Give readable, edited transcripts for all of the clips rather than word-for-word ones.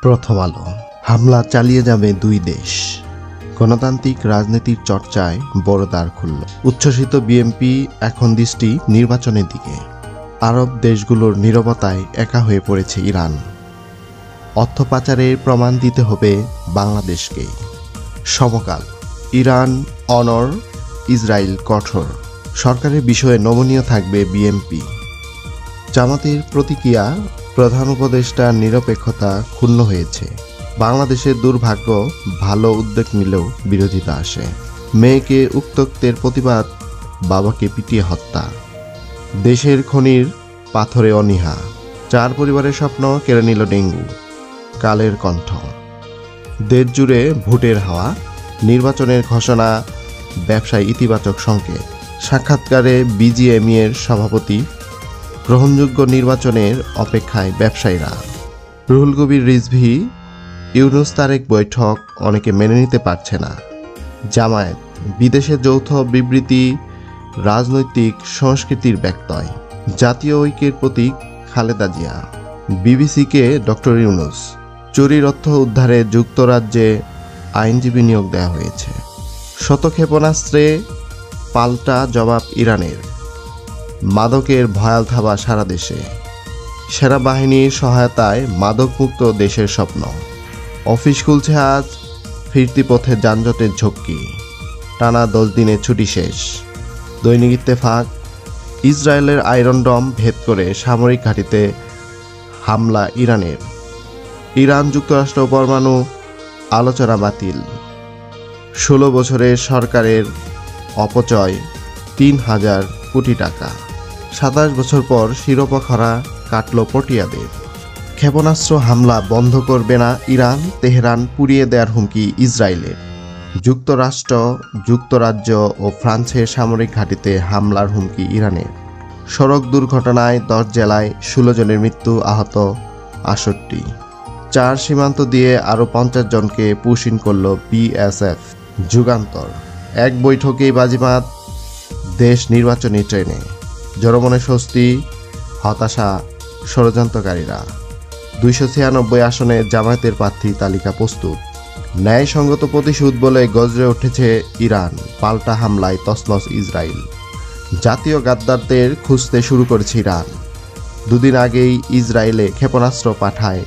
প্রথম আলো। হামলা চালিয়ে যাবে দুই দেশ, গণতান্ত্রিক রাজনীতির চর্চায় বড় দ্বার খুলল। উচ্ছ্বসিত বিএনপি এখন দৃষ্টি নির্বাচনের দিকে। আরব দেশগুলোর নীরবতায় একা হয়ে পড়েছে ইরান। অর্থ পাচারের প্রমাণ দিতে হবে বাংলাদেশকে। সমকাল। ইরান অনর, ইসরায়েল কঠোর। সরকারের বিষয়ে নমনীয় থাকবে বিএনপি। জামাতের প্রতিক্রিয়া, প্রধান উপদেষ্টার নিরপেক্ষতা ক্ষুণ্ণ হয়েছে। বাংলাদেশের দুর্ভাগ্য, ভালো উদ্যোগ নিলেও বিরোধিতা আসে। মেয়েকে উত্ত্যক্তের প্রতিবাদ, বাবাকে পিটিয়ে হত্যা। দেশের খনির পাথরে অনীহা। 4 পরিবারের স্বপ্ন কেড়ে নিল ডেঙ্গু। কালের কণ্ঠ। দেশ জুড়ে ভোটের হাওয়া, নির্বাচনের ঘোষণা, ব্যবসায় ইতিবাচক সংকেত। সাক্ষাৎকারে বিজিএমইএর সভাপতি, গ্রহণযোগ্য নির্বাচনের অপেক্ষায় ব্যবসায়ীরা। রুহুল কবির রিজভী, ইউনূস তারেক বৈঠক অনেকে মেনে নিতে পারছে না। জামায়াত, বিদেশে যৌথ বিবৃতি রাজনৈতিক সংস্কৃতির ব্যত্যয়। জাতীয় ঐক্যের প্রতীক খালেদা জিয়া। বিবিসিকে ডক্টর ইউনূস, চুরির অর্থ উদ্ধারে যুক্তরাজ্যে আইনজীবী নিয়োগ দেওয়া হয়েছে। শত ক্ষেপণাস্ত্রে পাল্টা জবাব ইরানের। মাদকের ভয়াল থাবা সারা দেশে। সেনাবাহিনীর সহায়তায় মাদকমুক্ত দেশের স্বপ্ন। অফিস খুলছে আজ, ফিরতি পথে যানজটের ঝক্কি। টানা 10 দিনের ছুটি শেষ। দৈনিক ইত্তেফাক, ইসরায়েলের আয়রন ডম ভেদ করে সামরিক ঘাঁটিতে হামলা ইরানের। ইরান যুক্তরাষ্ট্র পরমাণু আলোচনা বাতিল। 16 বছরের সরকারের অপচয় 3000 কোটি টাকা। 27 বছর পর শিরোপা খরা কাটল পটিয়াদের। ক্ষেপণাস্ত্র হামলা বন্ধ করবে না ইরান, তেহরান পুড়িয়ে দেওয়ার হুমকি ইসরায়েলের। যুক্তরাষ্ট্র, যুক্তরাজ্য ও ফ্রান্সের সামরিক ঘাঁটিতে হামলার হুমকি ইরানের। সড়ক দুর্ঘটনায় 10 জেলায় 16 জনের মৃত্যু, আহত 68। 4 সীমান্ত দিয়ে আরও 50 জনকে পুশ-ইন করল বিএসএফ। যুগান্তর, এক বৈঠকেই বাজিমাত, দেশ নির্বাচনী ট্রেনে। জনমনে স্বস্তি, হতাশা ষড়যন্ত্রকারীরা। 296 আসনে জামায়াতের প্রার্থী তালিকা প্রস্তুত। ন্যায়সঙ্গত প্রতিশোধ বলে গর্জে উঠেছে ইরান, পাল্টা হামলায় তছনছ ইসরায়েল। জাতীয় গাদ্দারদের খুঁজতে শুরু করেছে ইরান। 2 দিন আগেই ইসরায়েলে ক্ষেপণাস্ত্র পাঠায়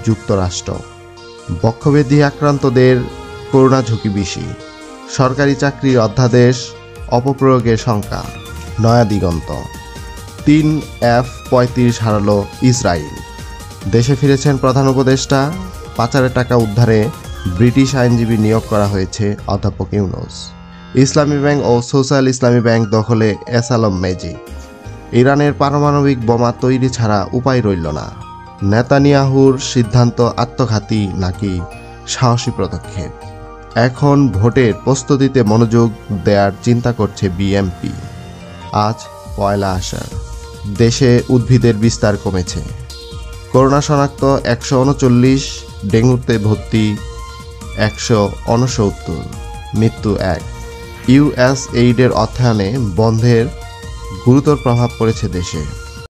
যুক্তরাষ্ট্র। বক্ষব্যাধি আক্রান্তদের করোনা ঝুঁকি বেশি। সরকারি চাকরির অধ্যাদেশ অপপ্রয়োগের শঙ্কা। নয়া দিগন্ত। 3 F-35 হারাল Israel. দেশে ফিরেছেন প্রধান উপদেষ্টা। পাচারের টাকা উদ্ধারে ব্রিটিশ আইনজীবী নিয়োগ করা হয়েছে অধ্যাপক ইউনূস। ইসলামী ব্যাংক ও সোশ্যাল ইসলামী ব্যাংক দখলে এসালম ম্যাজিক। ইরানের পারমাণবিক বোমা তৈরি ছাড়া উপায় রইল না। নেতানিয়াহুর সিদ্ধান্ত আত্মঘাতী নাকি সাহসী পদক্ষেপ? এখন ভোটের প্রস্তুতিতে মনোযোগ দেওয়ার চিন্তা করছে বিএনপি। আজ 1 আষাঢ়। দেশে উদ্ভিদের বিস্তার কমেছে। করোনা শনাক্ত 139, ডেঙ্গুতে ভর্তি 169, মৃত্যু 1। ইউএসএইডের অর্থায়নে বন্ধের গুরুতর প্রভাব পড়েছে দেশে।